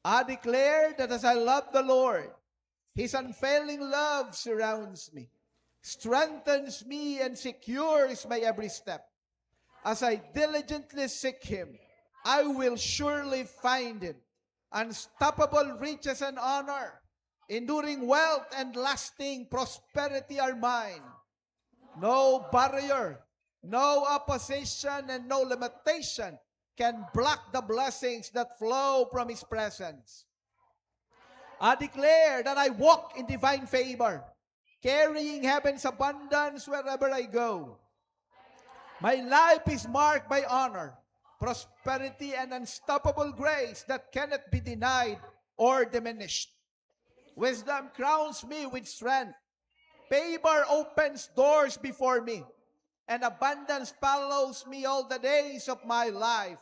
I declare that as I love the Lord, His unfailing love surrounds me, strengthens me, and secures my every step. As I diligently seek Him, I will surely find Him. Unstoppable riches and honor, enduring wealth and lasting prosperity are mine. No barrier, no opposition, and no limitation can block the blessings that flow from His presence. I declare that I walk in divine favor, carrying heaven's abundance wherever I go. My life is marked by honor, prosperity, and unstoppable grace that cannot be denied or diminished. Wisdom crowns me with strength. Favor opens doors before me, and abundance follows me all the days of my life.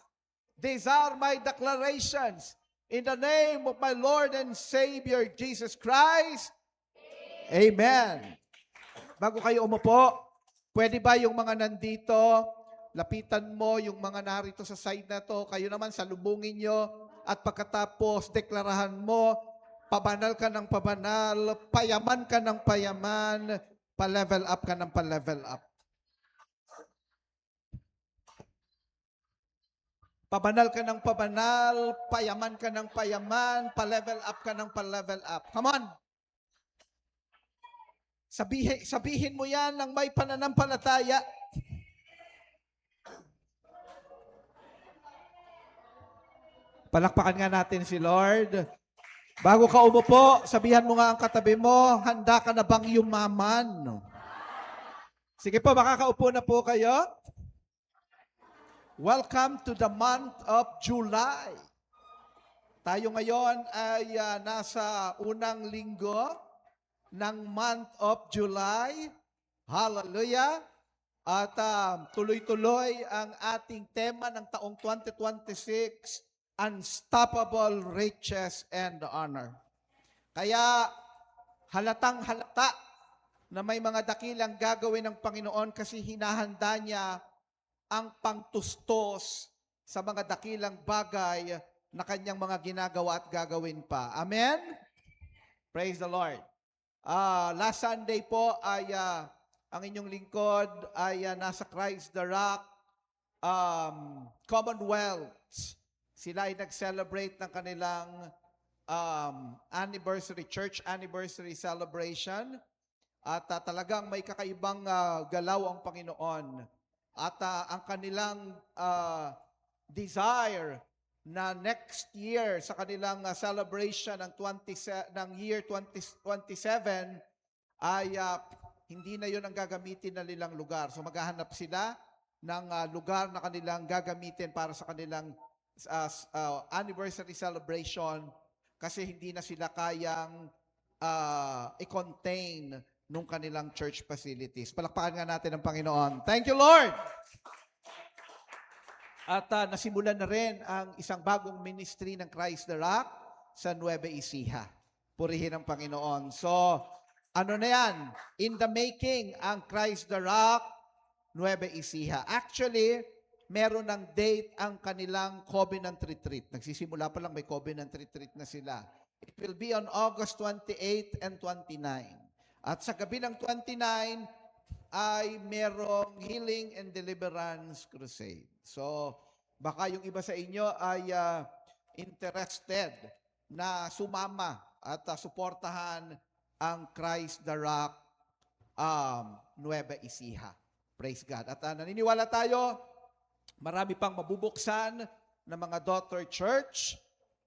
These are my declarations in the name of my Lord and Savior, Jesus Christ. Amen. Bago kayo umupo, pwede ba yung mga nandito, lapitan mo yung mga narito sa side na to, kayo naman salubungin nyo, at pagkatapos deklarahan mo, pabanal ka ng pabanal, payaman ka ng payaman, pa-level up ka ng pa-level up. Pabanal ka ng pabanal, payaman ka ng payaman, pa-level up ka ng pa-level up. Come on! Sabihin mo yan ng may pananampalataya. Palakpakan nga natin si Lord. Bago ka umupo, sabihan mo nga ang katabi mo, handa ka na bang yumaman? Sige po, makakaupo na po kayo. Welcome to the month of July. Tayo ngayon ay nasa unang linggo ng month of July. Hallelujah! At tuloy-tuloy ang ating tema ng taong 2026, Unstoppable Riches and Honor. Kaya halatang halata na may mga dakilang gagawin ng Panginoon kasi hinahanda niya ang pangtustos sa mga dakilang bagay na kanyang mga ginagawa at gagawin pa. Amen? Praise the Lord. Last Sunday po ay ang inyong lingkod ay nasa Christ the Rock Commonwealth. Sila ay nag-celebrate ng kanilang anniversary, church anniversary celebration. At talagang may kakaibang galaw ang Panginoon. At ang kanilang desire na next year sa kanilang celebration ng year 2027 ay hindi na yun ang gagamitin na nilang lugar. So maghahanap sila ng lugar na kanilang gagamitin para sa kanilang anniversary celebration kasi hindi na sila kayang i-contain nung kanilang church facilities. Palakpakan nga natin ang Panginoon. Thank you, Lord! At nasimulan na rin ang isang bagong ministry ng Christ the Rock sa Nueva Ecija. Purihin ang Panginoon. So, ano na yan? In the making ang Christ the Rock, Nueva Ecija. Actually, meron ng date ang kanilang Covenant Retreat. Nagsisimula pa lang, may Covenant Retreat na sila. It will be on August 28 and 29. At sa gabi ng 29 ay merong Healing and Deliverance Crusade. So, baka yung iba sa inyo ay interested na sumama at suportahan ang Christ the Rock Nueva Ecija. Praise God. At naniniwala tayo, marami pang mabubuksan ng mga daughter church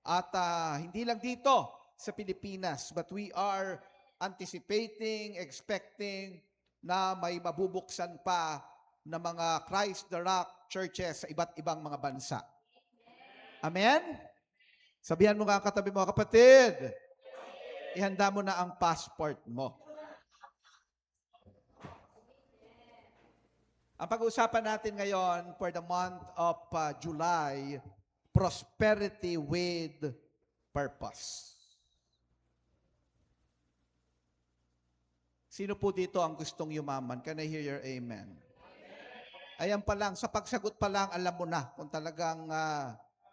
at hindi lang dito sa Pilipinas, but we are anticipating, expecting na may mabubuksan pa na mga Christ the Rock churches sa iba't ibang mga bansa. Amen? Sabihan mo nga ang katabi mo, kapatid, ihanda mo na ang passport mo. Ang pag-uusapan natin ngayon for the month of July, prosperity with purpose. Sino po dito ang gustong yumaman? Can I hear your amen? Ayan pa lang, sa pagsagot pa lang, alam mo na kung talagang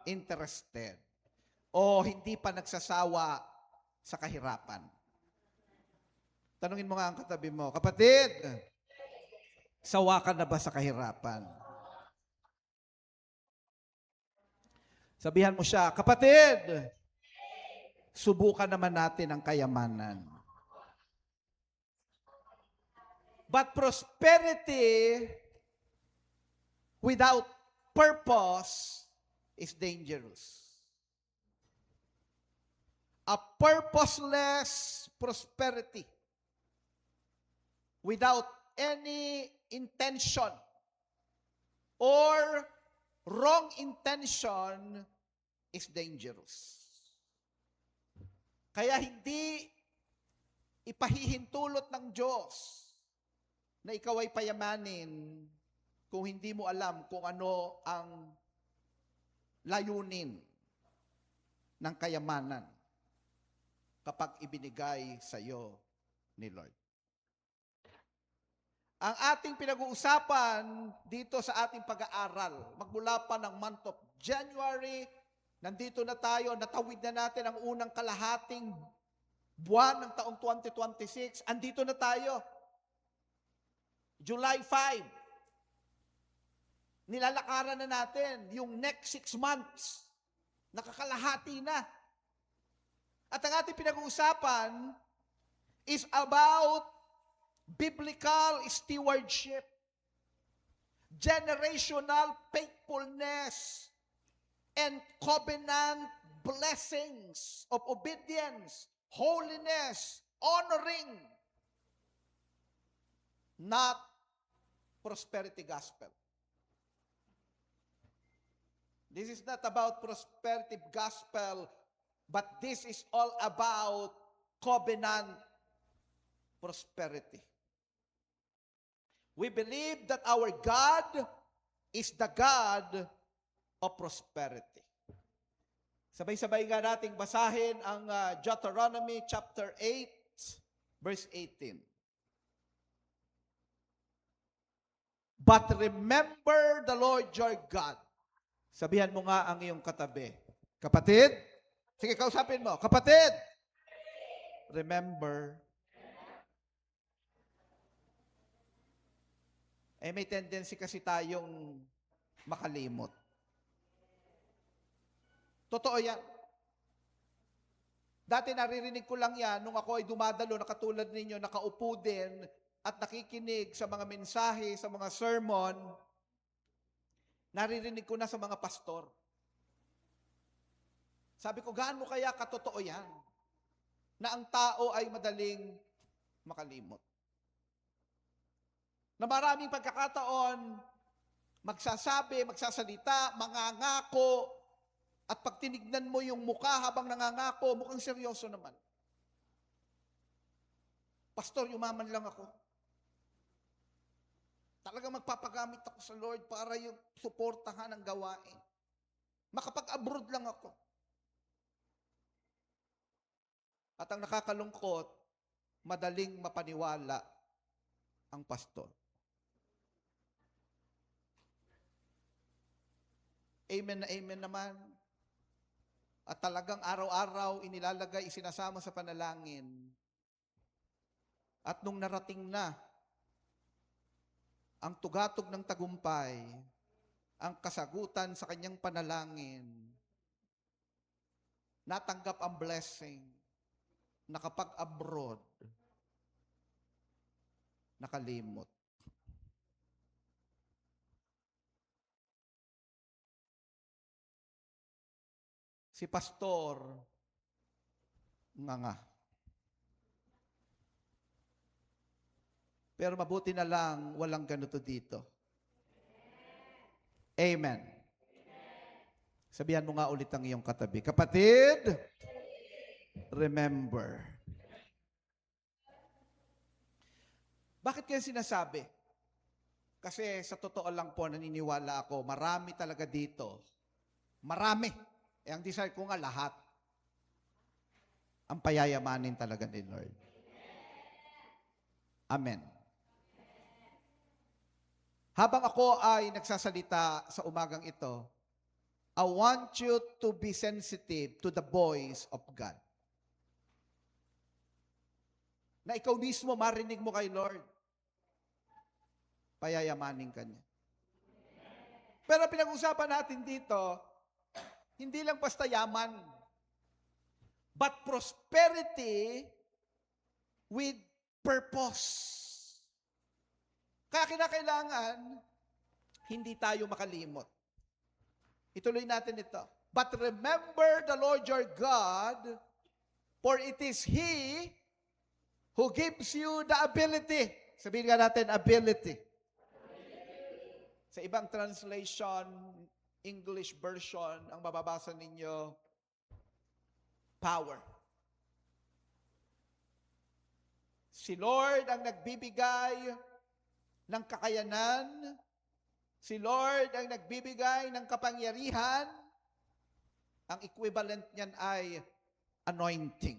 interested. o hindi pa nagsasawa sa kahirapan? Tanungin mo nga ang katabi mo, kapatid, sawa ka na ba sa kahirapan? Sabihan mo siya, kapatid, subukan naman natin ang kayamanan. But prosperity without purpose is dangerous. A purposeless prosperity without any intention or wrong intention is dangerous. Kaya hindi ipahihintulot ng Diyos na ikaw ay payamanin kung hindi mo alam kung ano ang layunin ng kayamanan kapag ibinigay sa iyo ni Lord. Ang ating pinag-uusapan dito sa ating pag-aaral, magmula pa ng month of January, nandito na tayo, natawid na natin ang unang kalahating buwan ng taong 2026. Andito na tayo. July 5. Nilalakaran na natin yung next 6 months. Nakakalahati na. At ang ating pinag-uusapan is about biblical stewardship, generational faithfulness, and covenant blessings of obedience, holiness, honoring, not prosperity gospel. This is not about prosperity gospel, but this is all about covenant prosperity. We believe that our God is the God of prosperity. Sabay-sabay nga nating basahin ang Deuteronomy chapter 8, verse 18. But remember the Lord your God. Sabihan mo nga ang iyong katabi. Kapatid, sige, kausapin mo. Kapatid, remember. May tendency kasi tayong makalimot. Totoo yan. Dati naririnig ko lang yan nung ako ay dumadalo na katulad ninyo, nakaupo din at nakikinig sa mga mensahe, sa mga sermon. Naririnig ko na sa mga pastor. Sabi ko, gaano kaya katotoo yan? Na ang tao ay madaling makalimot. Na maraming pagkakataon, magsasabi, magsasalita, mangangako, at pag tinignan mo yung mukha habang nangangako, mukhang seryoso naman. Pastor, yumaman lang ako. Talagang magpapagamit ako sa Lord para yung suportahan ang gawain. Makapag-abroad lang ako. At ang nakakalungkot, madaling mapaniwala ang pastor. Amen na amen naman. At talagang araw-araw inilalagay, isinasama sa panalangin. At nung narating na ang tugatog ng tagumpay, ang kasagutan sa kanyang panalangin, natanggap ang blessing, nakapag-abroad, nakalimot. Si pastor, nga. Pero mabuti na lang, walang ganito dito. Amen. Sabihan mo nga ulit ang iyong katabi. Kapatid, remember. Bakit kaya sinasabi? Kasi sa totoo lang po, naniniwala ako, marami talaga dito. Marami. Ang desire ko nga lahat. Ang payayamanin talaga ni Lord. Amen. Habang ako ay nagsasalita sa umagang ito, I want you to be sensitive to the voice of God. Na ikaw mismo marinig mo kay Lord. Payayamanin ka niya. Pero pinag-usapan natin dito, hindi lang basta yaman, but prosperity with purpose. Kaya kinakailangan, hindi tayo makalimot. Ituloy natin ito. But remember the Lord your God, for it is He who gives you the ability. Sabihin nga natin, ability. Sa ibang translation, English version, ang mababasa ninyo, power. Si Lord ang nagbibigay ng kakayanan. Si Lord ang nagbibigay ng kapangyarihan. Ang equivalent niyan ay anointing.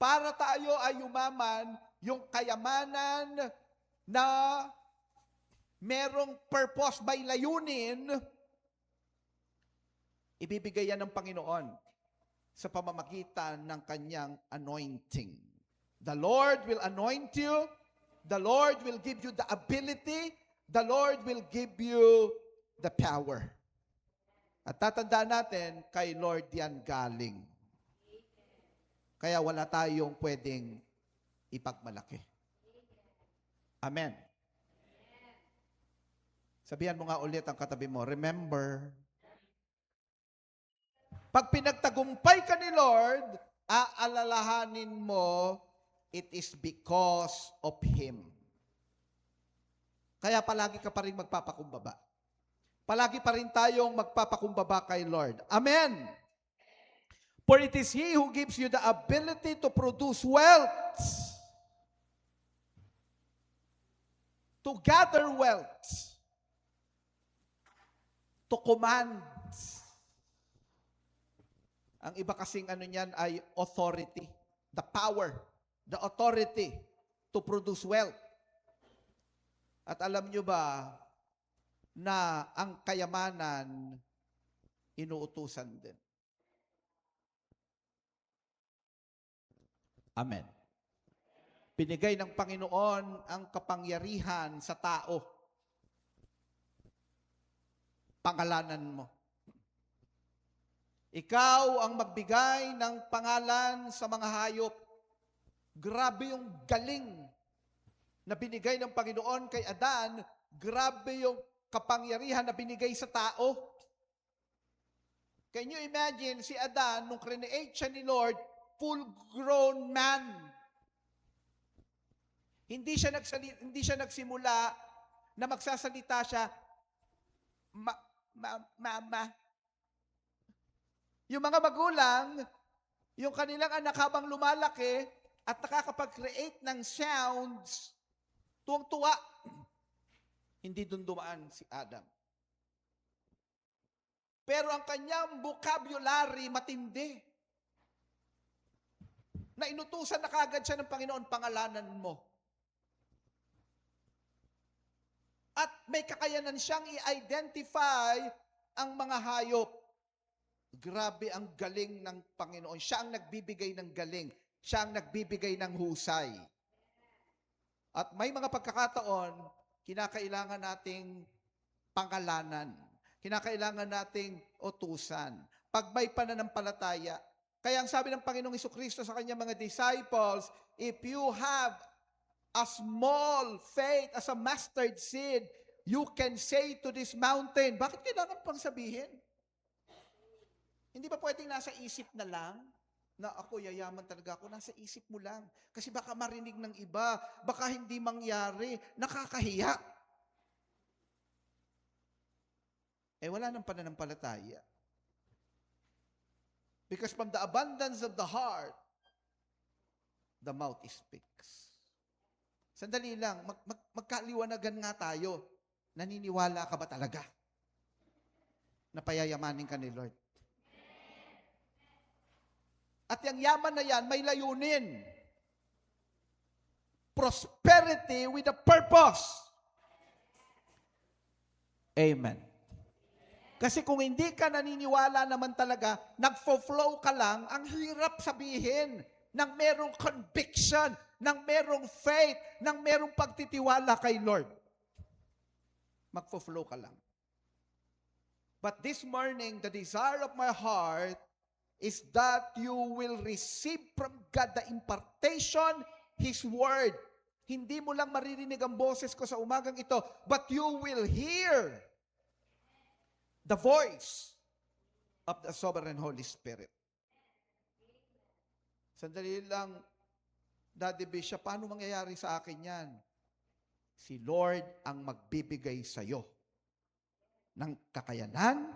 Para tayo ay yumaman, yung kayamanan na merong purpose, may layunin, ibibigay yan ng Panginoon sa pamamagitan ng kanyang anointing. The Lord will anoint you. The Lord will give you the ability. The Lord will give you the power. At tatandaan natin, kay Lord yan galing. Kaya wala tayong pwedeng ipagmalaki. Amen. Sabihan mo nga ulit ang katabi mo, remember, pag pinagtagumpay ka ni Lord, aalalahanin mo, it is because of Him. Kaya palagi ka pa rin magpapakumbaba. Palagi pa rin tayong magpapakumbaba kay Lord. Amen! For it is He who gives you the ability to produce wealth, to gather wealth, to command. Ang iba kasing ano niyan ay authority, the power, the authority to produce wealth. At alam nyo ba na ang kayamanan inuutusan din? Amen. Binigay ng Panginoon ang kapangyarihan sa tao. Pangalanan mo. Ikaw ang magbigay ng pangalan sa mga hayop. Grabe yung galing na binigay ng Panginoon kay Adan. Grabe yung kapangyarihan na binigay sa tao. Can you imagine si Adan, nung create siya ni Lord, full-grown man. Hindi siya nagsimula na magsasalita siya, mama. Yung mga magulang, yung kanilang anak habang lumalaki at nakakapag-create ng sounds, tuwang-tuwa. Hindi dun dumaan si Adam. Pero ang kanyang vocabulary matindi. Na inutusan na kagad siya ng Panginoon, pangalanan mo. At may kakayanan siyang i-identify ang mga hayop. Grabe ang galing ng Panginoon. Siya ang nagbibigay ng galing. Siya ang nagbibigay ng husay. At may mga pagkakataon, kinakailangan nating pangalanan. Kinakailangan nating utusan. Pag may pananampalataya, kaya ang sabi ng Panginoong Jesucristo sa kanyang mga disciples, if you have a small faith as a mustard seed, you can say to this mountain, bakit kailangan pang sabihin? Hindi ba pwedeng nasa isip na lang? Na ako, yayaman talaga ako, nasa isip mo lang. Kasi baka marinig ng iba, baka hindi mangyari, nakakahiya. Wala nang pananampalataya. Because from the abundance of the heart, the mouth speaks. Sandali lang, magkaliwanagan nga tayo. Naniniwala ka ba talaga na payayamanin ka ni Lord? At yung yaman na yan, may layunin. Prosperity with a purpose. Amen. Kasi kung hindi ka naniniwala naman talaga, nagfo-flow ka lang, ang hirap sabihin ng merong conviction, ng merong faith, ng merong pagtitiwala kay Lord. Magfo-flow ka lang. But this morning, the desire of my heart is that you will receive from God the impartation, His Word. Hindi mo lang maririnig ang boses ko sa umagang ito, but you will hear the voice of the Sovereign Holy Spirit. Sandali lang, Daddy Bishop, paano mangyayari sa akin yan? Si Lord ang magbibigay sa iyo ng kakayanan,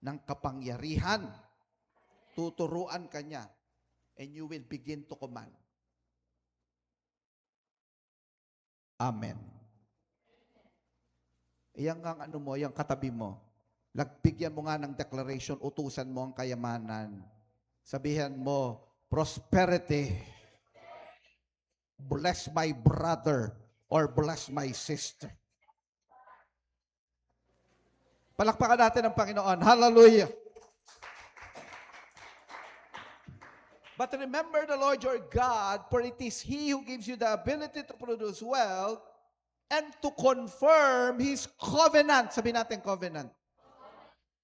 ng kapangyarihan. Tuturuan ka niya, and you will begin to command. Amen. Iyan nga ano mo, yung katabi mo. Lagbigyan mo nga ng declaration, utusan mo ang kayamanan. Sabihan mo, prosperity. Bless my brother or bless my sister. Palakpakan natin ang Panginoon. Hallelujah. But remember the Lord your God, for it is He who gives you the ability to produce wealth and to confirm His covenant. Sabihin natin covenant.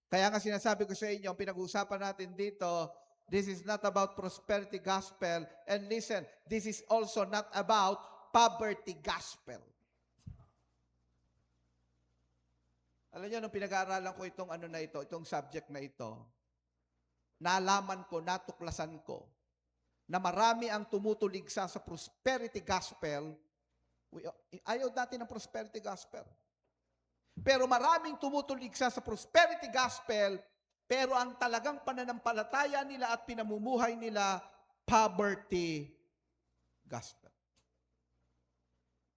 Kaya nga sinasabi ko sa inyo, pinag-uusapan natin dito, this is not about prosperity gospel. And listen, this is also not about poverty gospel. Alam niyo, nung pinag-aaralan ko itong ano na ito, itong subject na ito, nalaman ko, natuklasan ko, na marami ang tumutuligsa sa prosperity gospel. Ayaw natin ng prosperity gospel. Pero maraming tumutuligsa sa prosperity gospel, pero ang talagang pananampalataya nila at pinamumuhay nila, poverty gospel.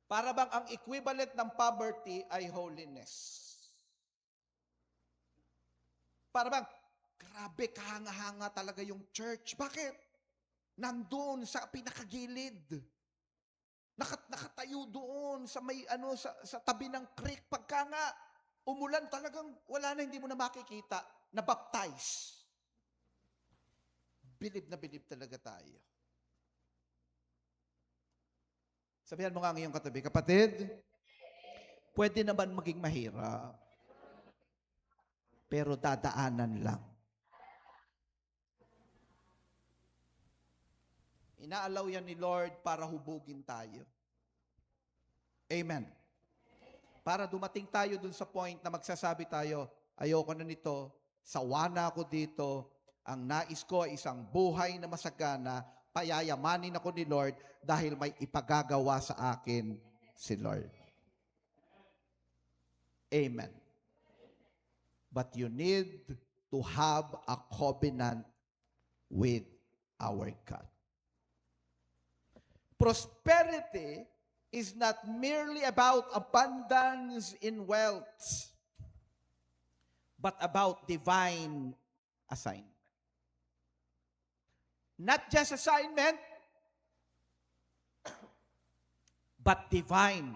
Para bang ang equivalent ng poverty ay holiness. Para bang, grabe, kahanga-hanga talaga yung church. Bakit? Nandun sa pinakagilid. Nakatayo doon sa may sa tabi ng creek. Pagka nga umulan, talagang wala na, hindi mo na makikita. Na-baptize. Bilib talaga tayo. Sabihan mo nga ang iyong katabi, kapatid, pwede naman maging mahirap. Pero dadaanan lang. Inaalaw yan ni Lord para hubugin tayo. Amen. Para dumating tayo dun sa point na magsasabi tayo, ayoko na nito, sawa na ako dito, ang nais ko ay isang buhay na masagana, payayamanin ako ni Lord dahil may ipagagawa sa akin si Lord. Amen. But you need to have a covenant with our God. Prosperity is not merely about abundance in wealth, but about divine assignment. Not just assignment, but divine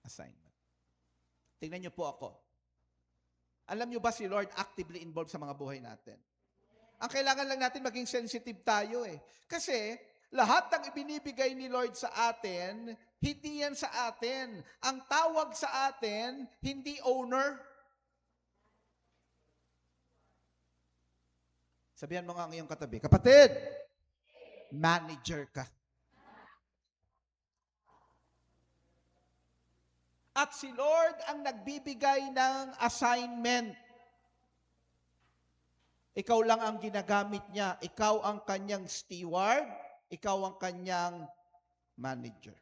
assignment. Tingnan niyo po ako. Alam niyo ba si Lord actively involved sa mga buhay natin? Ang kailangan lang natin maging sensitive tayo eh. Kasi lahat ng ibinibigay ni Lord sa atin, hindi yan sa atin. Ang tawag sa atin, hindi owner. Sabihan mo nga ang iyong katabi, kapatid, manager ka. At si Lord ang nagbibigay ng assignment. Ikaw lang ang ginagamit niya. Ikaw ang kanyang steward. Ikaw ang kanyang manager.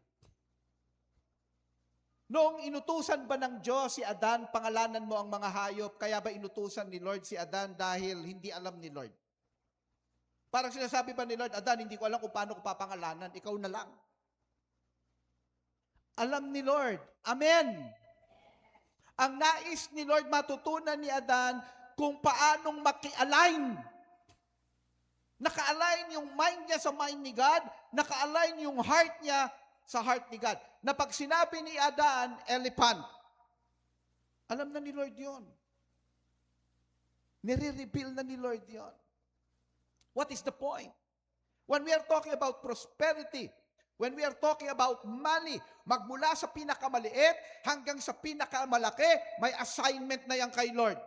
Noong inutusan ba ng Diyos si Adan, pangalanan mo ang mga hayop, kaya ba inutusan ni Lord si Adan dahil hindi alam ni Lord? Parang sinasabi ba ni Lord, Adan, hindi ko alam kung paano ko papangalanan, ikaw na lang. Alam ni Lord. Amen. Ang nais ni Lord matutunan ni Adan kung paanong maki-align. Naka-align yung mind niya sa mind ni God, naka-align yung heart niya sa heart ni God. Na pag sinabi ni Adan, elephant, alam na ni Lord yun. Nire-reveal na ni Lord yon. What is the point? When we are talking about prosperity, when we are talking about money, magmula sa pinakamaliit hanggang sa pinakamalaki, may assignment na yan kay Lord.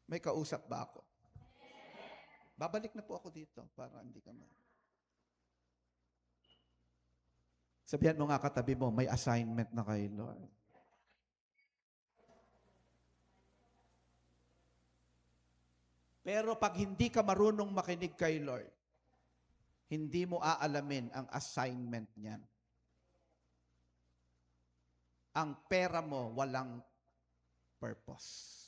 May kausap ba ako? Babalik na po ako dito para hindi ka Sabihan mo nga katabi mo, may assignment na kay Lord. Pero pag hindi ka marunong makinig kay Lord, hindi mo aalamin ang assignment niyan. Ang pera mo walang purpose.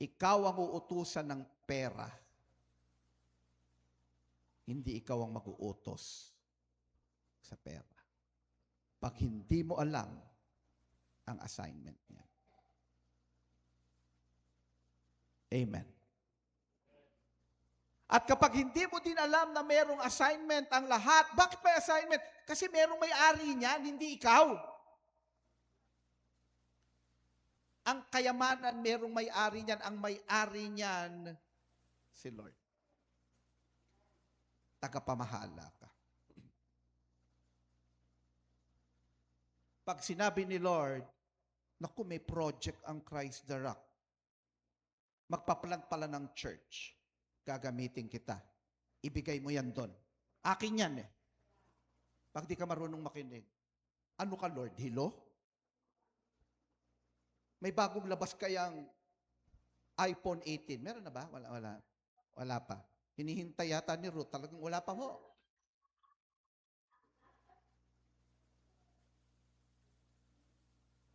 Ikaw ang uutusan ng pera. Hindi ikaw ang mag-uutos sa pera. Pag hindi mo alam ang assignment niya. Amen. At kapag hindi mo din alam na merong assignment ang lahat, bakit may assignment? Kasi merong may-ari niyan, hindi ikaw. Ang kayamanan, merong may-ari niyan. Ang may-ari niyan, si Lord. Tagapamahala ka. Pag sinabi ni Lord, naku, may project ang Christ the Rock. Magpapalag pala ng church. Gagamitin kita. Ibigay mo yan doon. Akin yan eh. Pag di ka marunong makinig, ano ka Lord? Hello? May bagong labas kayang iPhone 18. Meron na ba? Wala pa. Hinihintay yata ni Ruth. Talagang wala pa ho.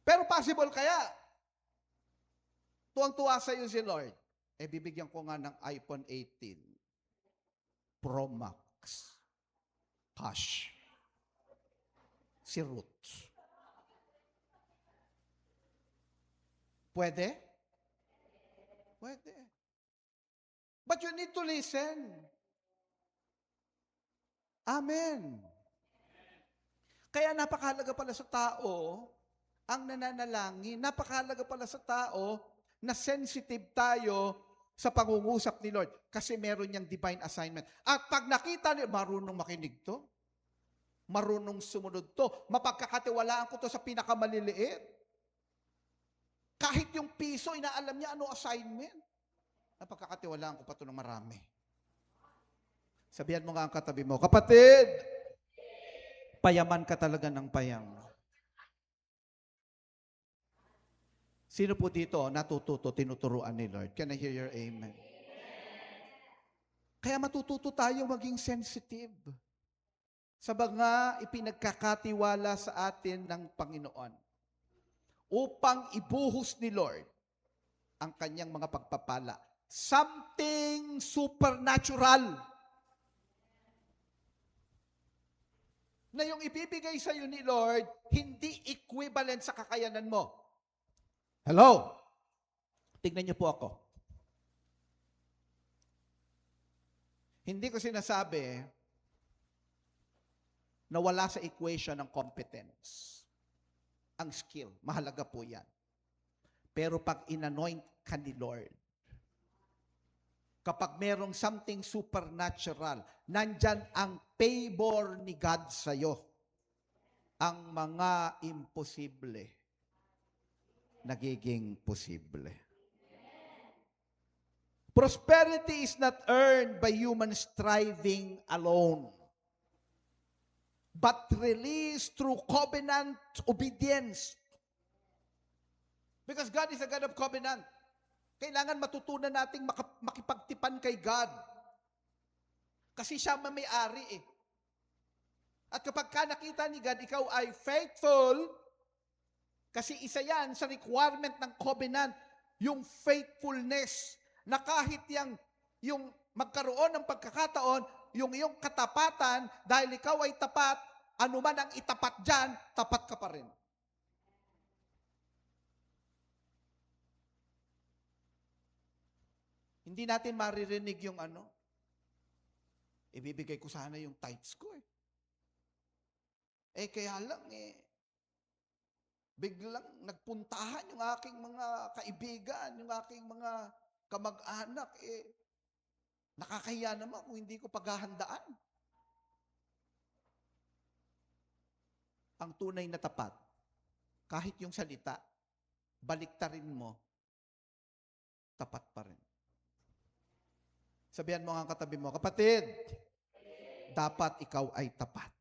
Pero possible kaya, tuwang-tuwa sa iyo si Lord, bibigyan ko nga ng iPhone 18 Pro Max. Cash. Si Ruth. Pwede? Pwede. But you need to listen. Amen. Kaya napakahalaga pala sa tao, ang nananalangin, napakahalaga pala sa tao na sensitive tayo sa pangungusap ni Lord kasi meron niyang divine assignment. At pag nakita niya, marunong makinig to, marunong sumunod to, mapagkakatiwalaan ko to sa pinakamaliliit. Kahit yung piso, inaalam niya ano assignment. Napagkakatiwalaan ko pa ito ng marami. Sabihan mo nga ang katabi mo, kapatid, payaman ka talaga ng payaman. Sino po dito natututo, tinuturuan ni Lord? Can I hear your amen? Kaya matututo tayo maging sensitive sa mga ipinagkakatiwala sa atin ng Panginoon upang ibuhos ni Lord ang kanyang mga pagpapala. Something supernatural na yung ibibigay sa iyo ni Lord, hindi equivalent sa kakayanan mo. Hello? Tignan niyo po ako. Hindi ko sinasabi na wala sa equation ng competence. Ang skill, mahalaga po yan. Pero pag in-anoint ka ni Lord, kapag merong something supernatural, nandyan ang favor ni God sa'yo. Ang mga imposible, nagiging posible. Prosperity is not earned by human striving alone, but released through covenant obedience. Because God is a God of covenant. Kailangan matutunan nating makipagtipan kay God. Kasi siya may-ari eh. At kapag ka nakita ni God, ikaw ay faithful, kasi isa yan sa requirement ng covenant, yung faithfulness, na kahit yung magkaroon ng pagkakataon, yung iyong katapatan, dahil ikaw ay tapat, anuman ang itapat dyan, tapat ka pa rin. Hindi natin maririnig yung ibibigay ko sana yung tithes ko eh. Kaya lang Biglang nagpuntahan yung aking mga kaibigan, yung aking mga kamag-anak, nakakahiya naman kung hindi ko paghahandaan. Ang tunay na tapat, kahit yung salita, baliktarin mo, tapat pa rin. Sabihan mo ang katabi mo, kapatid, dapat ikaw ay tapat.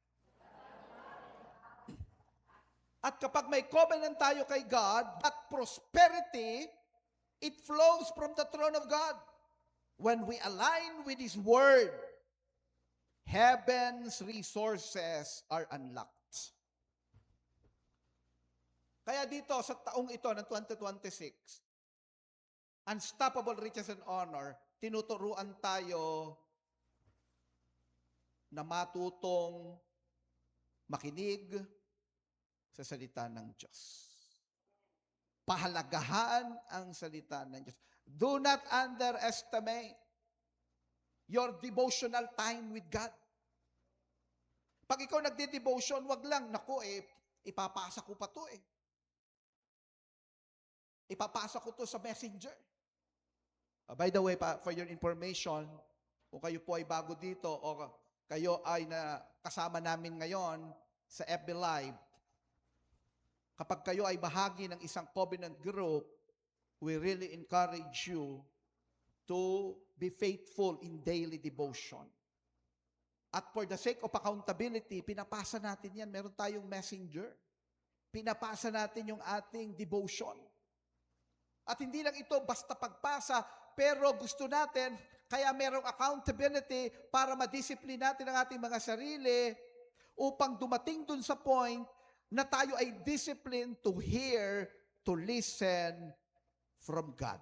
At kapag may covenant tayo kay God, that prosperity, it flows from the throne of God. When we align with His Word, heaven's resources are unlocked. Kaya dito, sa taong ito ng 2026, Unstoppable Riches and Honor, tinuturuan tayo na matutong makinig sa salita ng Diyos. Pahalagahan ang salita ng Diyos. Do not underestimate your devotional time with God. Pag ikaw nagde-devotion, wag lang, naku, ipapasa ko pa to Ipapasa ko to sa messenger. By the way, for your information, kung kayo po ay bago dito o kayo ay kasama namin ngayon sa FB Live, kapag kayo ay bahagi ng isang covenant group, we really encourage you to be faithful in daily devotion. At for the sake of accountability, pinapasa natin yan. Meron tayong messenger. Pinapasa natin yung ating devotion. At hindi lang ito basta pagpasa, pero gusto natin, kaya merong accountability para madisiplin natin ang ating mga sarili upang dumating dun sa point na tayo ay disciplined to hear, to listen from God.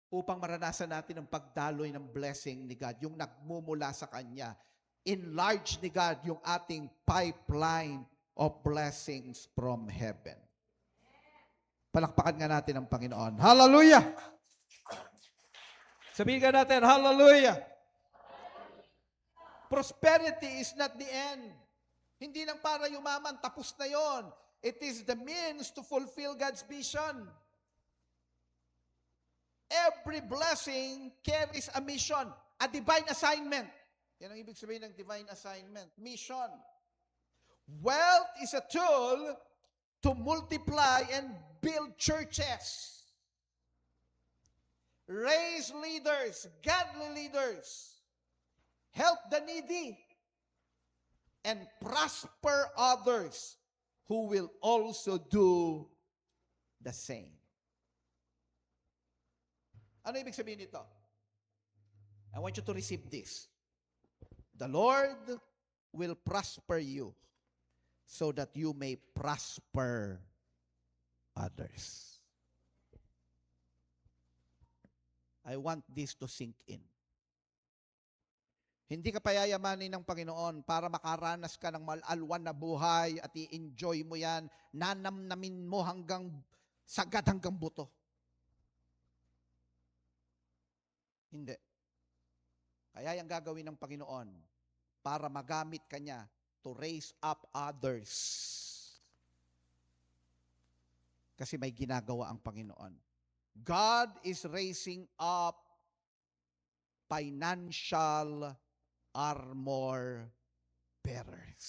Upang maranasan natin ang pagdaloy ng blessing ni God, yung nagmumula sa Kanya. Enlarge ni God yung ating pipeline of blessings from heaven. Palakpakan nga natin ang Panginoon. Hallelujah! Sabihin nga natin, hallelujah! Prosperity is not the end. Hindi lang para yumaman, tapos na yon. It is the means to fulfill God's vision. Every blessing carries a mission, a divine assignment. Yan ang ibig sabihin ng divine assignment. Mission. Wealth is a tool to multiply and build churches. Raise leaders, godly leaders. Help the needy. And prosper others who will also do the same. Ano ibig sabihin nito? I want you to receive this. The Lord will prosper you so that you may prosper others. I want this to sink in. Hindi ka payayamanin ng Panginoon para makaranas ka ng malalwan na buhay at i-enjoy mo yan, nanamnamin mo hanggang sagad hanggang buto. Hindi. Kaya yung gagawin ng Panginoon para magamit ka niya to raise up others. Kasi may ginagawa ang Panginoon. God is raising up financial armor bearers.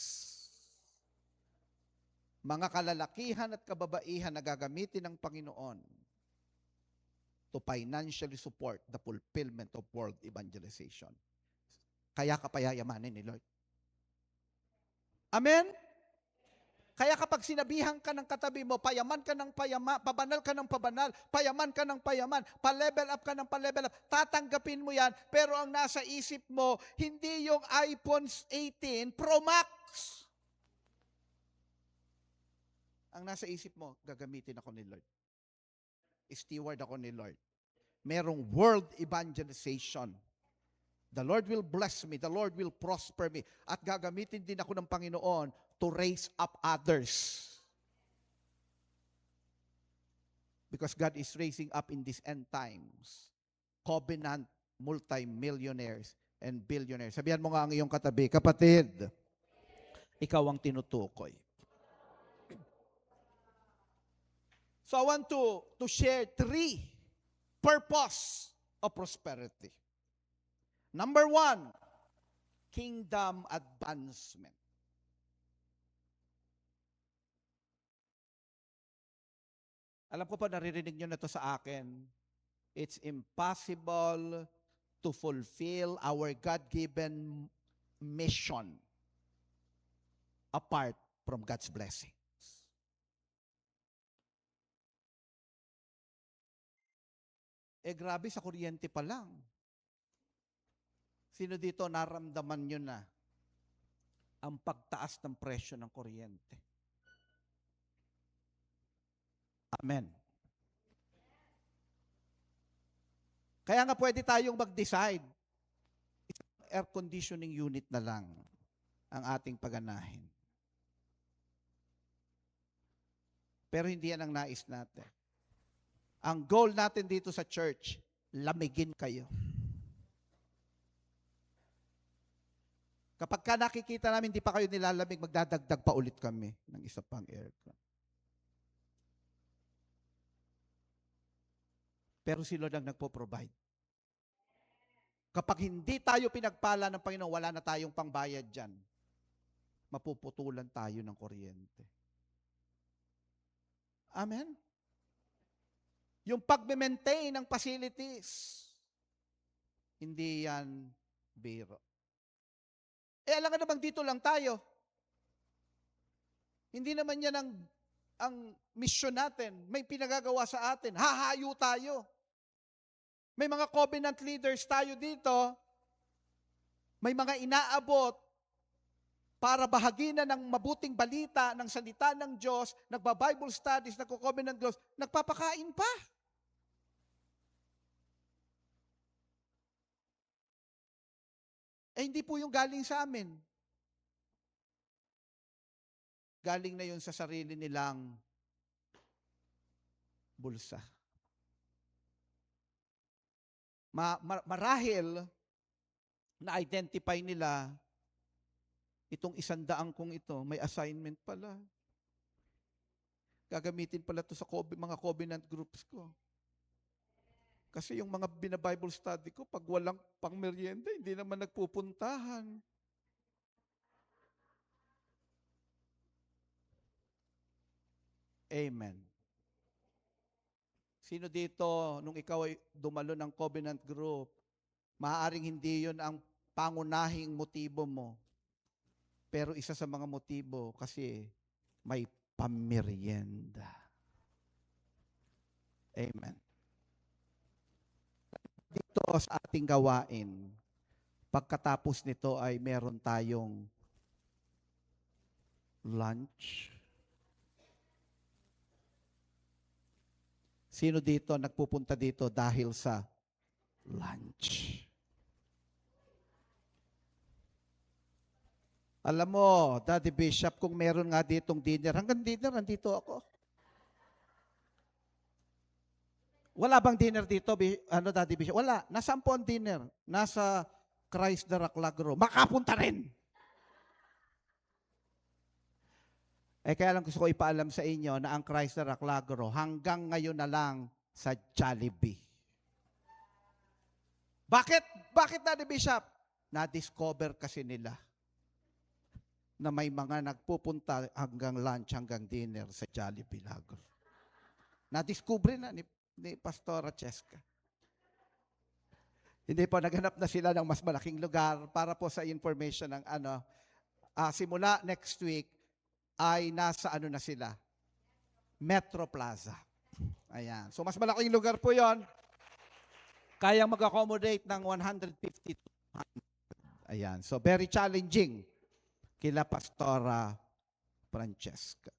Mga kalalakihan at kababaihan na gagamitin ng Panginoon to financially support the fulfillment of world evangelization. Kaya ka payayamanin ni Lord. Amen? Kaya kapag sinabihan ka ng katabi mo, payaman ka ng payaman, pabanal ka ng pabanal, payaman ka ng payaman, pa-level up ka ng pa-level up, tatanggapin mo yan, pero ang nasa isip mo, hindi yung iPhone 18 Pro Max. Ang nasa isip mo, gagamitin ako ni Lord. Steward ako ni Lord. Merong world evangelization. The Lord will bless me. The Lord will prosper me. At gagamitin din ako ng Panginoon to raise up others. Because God is raising up in these end times covenant multi-millionaires and billionaires. Sabihan mo nga ang iyong katabi, kapatid, Ikaw ang tinutukoy. So I want to share 3 purpose of prosperity. Number 1, kingdom advancement. Alam ko pa, naririnig nyo na to sa akin. It's impossible to fulfill our God-given mission apart from God's blessings. Grabe, sa kuryente pa lang. Sino dito naramdaman nyo na ang pagtaas ng presyo ng kuryente? Amen. Kaya nga pwede tayong mag-decide. Air conditioning unit na lang ang ating paganahin. Pero hindi yan ang nais natin. Ang goal natin dito sa church, lamigin kayo. Kapag ka nakikita namin hindi pa kayo nilalamig, magdadagdag pa ulit kami ng isa pang aircon. Pero si Lord ang nagpo-provide. Kapag hindi tayo pinagpala ng Panginoon, wala na tayong pangbayad dyan. Mapuputulan tayo ng kuryente. Amen? Yung pag-maintain ng facilities, hindi yan biro. Alam nga naman dito lang tayo. Hindi naman yan ang mission natin. May pinagagawa sa atin. Hahayo tayo. May mga covenant leaders tayo dito. May mga inaabot para bahaginan ng mabuting balita ng salita ng Diyos, nagba-Bible studies, nagko-covenant Diyos, nagpapakain pa. Hindi po yung galing sa amin. Galing na yun sa sarili nilang bulsa. Marahil, na-identify nila, itong 100 kong ito, may assignment pala. Gagamitin pala ito sa mga covenant groups ko. Kasi yung mga bina-Bible study ko, pag walang pang-merienda, hindi naman nagpupuntahan. Amen. Sino dito, nung ikaw ay dumalo ng covenant group, maaaring hindi yun ang pangunahing motibo mo. Pero isa sa mga motibo kasi may pamerienda. Amen. Dito sa ating gawain, pagkatapos nito ay meron tayong lunch. Sino dito nagpupunta dito dahil sa lunch? Alam mo, Daddy Bishop, kung meron nga ditong dinner, hanggang dinner, nandito ako. Wala bang dinner dito, Daddy Bishop? Wala. Nasaan po ang dinner? Nasa Christ the Raclagro. Makapunta rin. Kaya lang gusto ko ipaalam sa inyo na ang Christ the Raclagro hanggang ngayon na lang sa Jollibee. Bakit? Bakit, Daddy Bishop? Na-discover kasi nila na may mga nagpupunta hanggang lunch, hanggang dinner sa Jollibee Lagro. Na-discover na ni Pastora Cheska. Hindi po, naghanap na sila ng mas malaking lugar para po sa information ng simula next week ay nasa na sila? Metro Plaza. Ayan. So mas malaking lugar po yon. Kayang mag-accommodate ng 150 to 200. Ayan. So very challenging kila Pastora Francesca.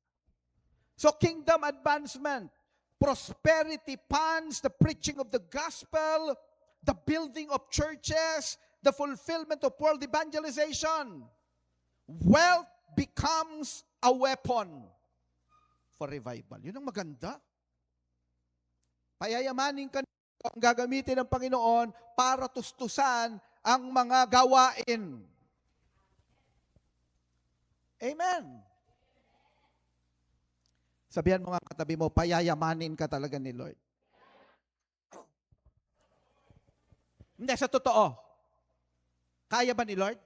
So kingdom advancement, prosperity funds, the preaching of the gospel, the building of churches, the fulfillment of world evangelization. Wealth becomes a weapon for revival. Yun ang maganda. Payayamanin ka ang gagamitin ng Panginoon para tustusan ang mga gawain. Amen. Sabihan mo nga katabi mo, payayamanin ka talaga ni Lord. Hindi, sa totoo. Kaya ba ni Lord?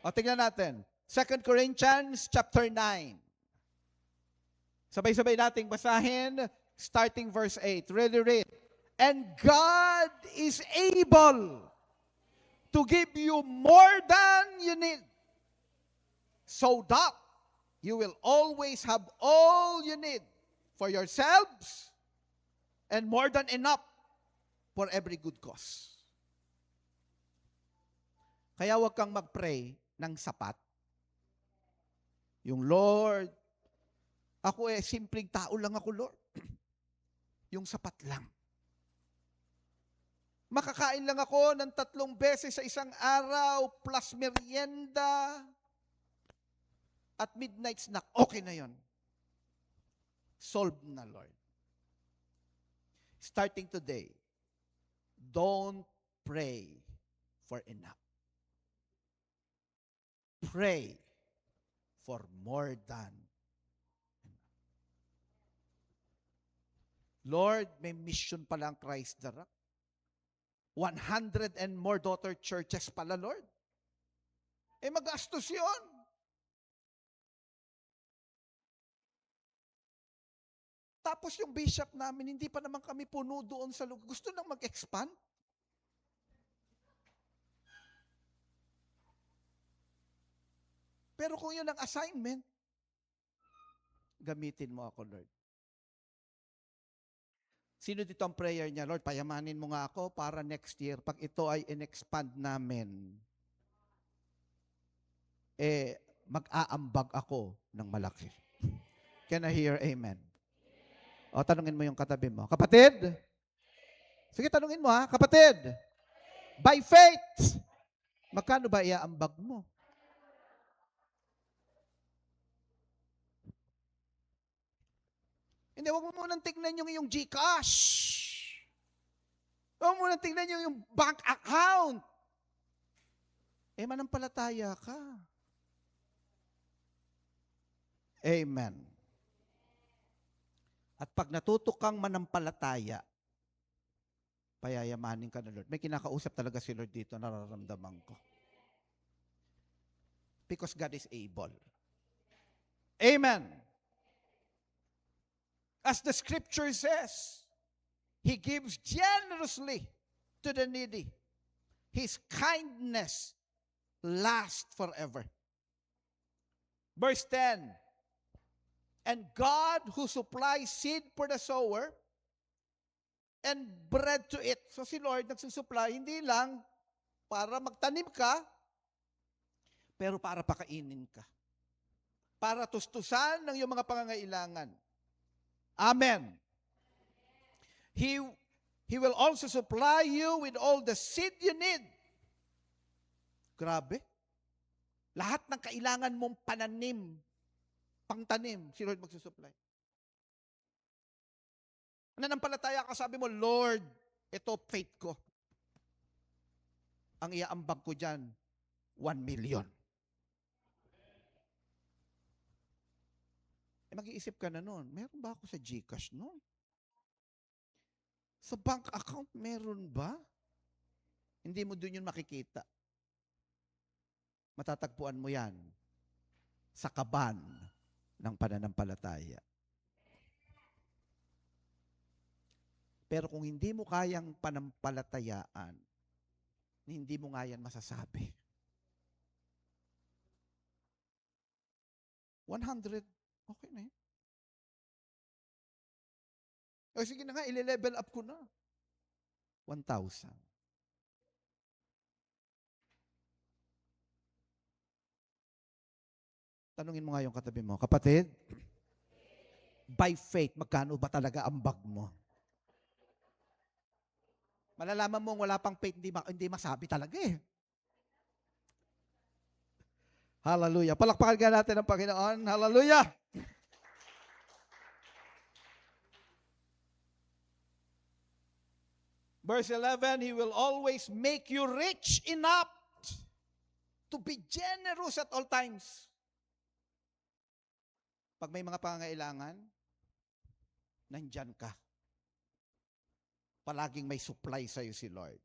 O, tingnan natin. 2 Corinthians chapter 9. Sabay-sabay nating basahin, starting verse 8. Really read. And God is able to give you more than you need, so that you will always have all you need for yourselves and more than enough for every good cause. Kaya huwag kang mag-pray ng sapat. Yung Lord, ako simpleng tao lang ako, Lord. Yung sapat lang. Makakain lang ako ng 3 beses sa isang araw, plus merienda, at midnight snack. Okay na yon. Solved na, Lord. Starting today, don't pray for enough. Pray for more than enough. Lord, may mission pala ang Christ the Rock. 100 and more daughter churches pala, Lord. Magastos yun. Tapos yung bishop namin, hindi pa naman kami puno doon sa lugar. Gusto nang mag-expand? Pero kung yun ang assignment, gamitin mo ako, Lord. Sino dito ang prayer niya? Lord, payamanin mo nga ako para next year, pag ito ay in-expand namin, mag-aambag ako ng malaki. Can I hear amen? O, tanungin mo yung katabi mo. Kapatid? Sige, tanungin mo ha. Kapatid? By faith, magkano ba iaambag mo? Hindi, huwag mo munang tignan yung iyong GCash. Huwag mo munang tignan yung bank account. Manampalataya ka. Amen. At pag natuto kang manampalataya, payayamanin ka na, Lord. May kinakausap talaga si Lord dito, nararamdaman ko. Because God is able. Amen. As the scripture says, He gives generously to the needy. His kindness lasts forever. Verse 10, and God who supplies seed for the sower and bread to eat. So si Lord nagsusupply, hindi lang para magtanim ka, pero para pakainin ka. Para tustusan ng iyong mga pangangailangan. Amen. He will also supply you with all the seed you need. Grabe. Lahat ng kailangan mong pangtanim, si Lord magsusupply. Nananampalataya ka, sabi mo, Lord, ito faith ko. Ang iaambag ko dyan, 1 million. Mag-iisip ka na noon, meron ba ako sa GCash noon? Sa bank account, meron ba? Hindi mo doon yun makikita. Matatagpuan mo yan sa kaban ng pananampalataya. Pero kung hindi mo kayang panampalatayaan, hindi mo nga yan masasabi. 100, okay na yun. O sige na nga, ile-level up ko na. 1,000. Tanungin mo nga yung katabi mo, kapatid, by faith, magkano ba talaga ang bag mo? Malalaman mo wala pang faith, hindi masabi talaga eh. Hallelujah. Palakpakan ka natin ang Panginoon. Hallelujah. Verse 11, He will always make you rich enough to be generous at all times. Pag may mga pangangailangan, nandyan ka. Palaging may supply sa'yo si Lord.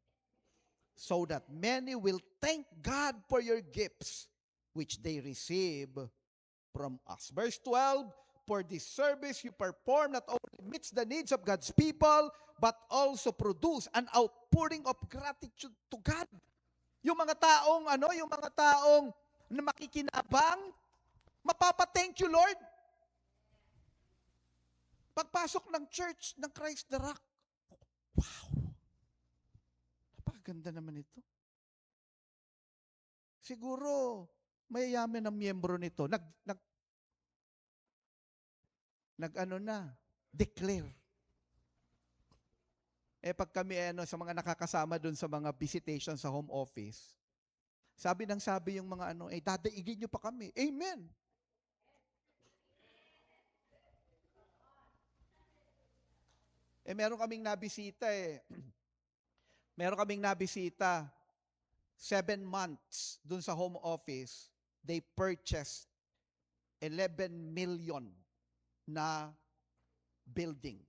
So that many will thank God for your gifts, which they receive from us. Verse 12, for this service you perform not only meets the needs of God's people, but also produce an outpouring of gratitude to God. Yung mga taong, yung mga taong na makikinabang, mapapa-thank you, Lord. Pagpasok ng church ng Christ the Rock, wow! Napakaganda naman ito. Siguro, mayayaman ang miyembro nito. Declare. Pag kami sa mga nakakasama dun sa mga visitation sa home office, sabi yung mga dadaigin nyo pa kami. Amen. Meron kaming nabisita Meron kaming nabisita, 7 months dun sa home office, they purchased 11 million na building.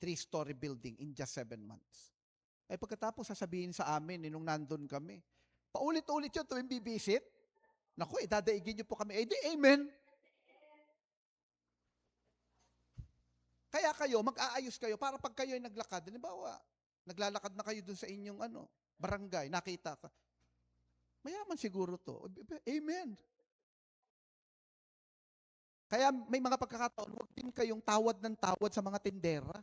3-story building in just 7 months. Pagkatapos sasabihin sa amin, nung nandun kami, paulit-ulit yun tuwing bibisit. Naku, dadaigin nyo po kami. Di, amen. Kaya kayo, mag-aayos kayo para pag kayo ay naglakad, halimbawa, naglalakad na kayo dun sa inyong barangay, nakita ka. Mayaman siguro to. Amen. Kaya may mga pagkakataon, huwag din kayong tawad ng tawad sa mga tindera.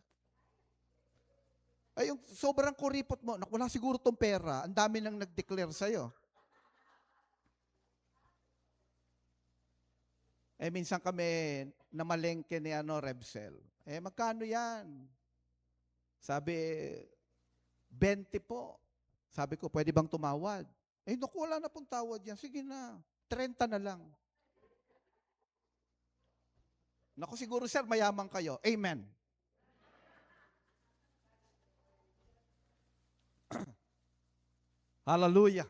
Yung sobrang kuripot mo, wala siguro tong pera, ang dami nang nag-declare sa'yo. Minsan kami namalengke ni Rebsel. Magkano yan? Sabi, 20 po. Sabi ko, pwede bang tumawad? Naku, wala na pong tawad yan. Sige na, 30 na lang. Naku, siguro sir, mayaman kayo. Amen. Hallelujah.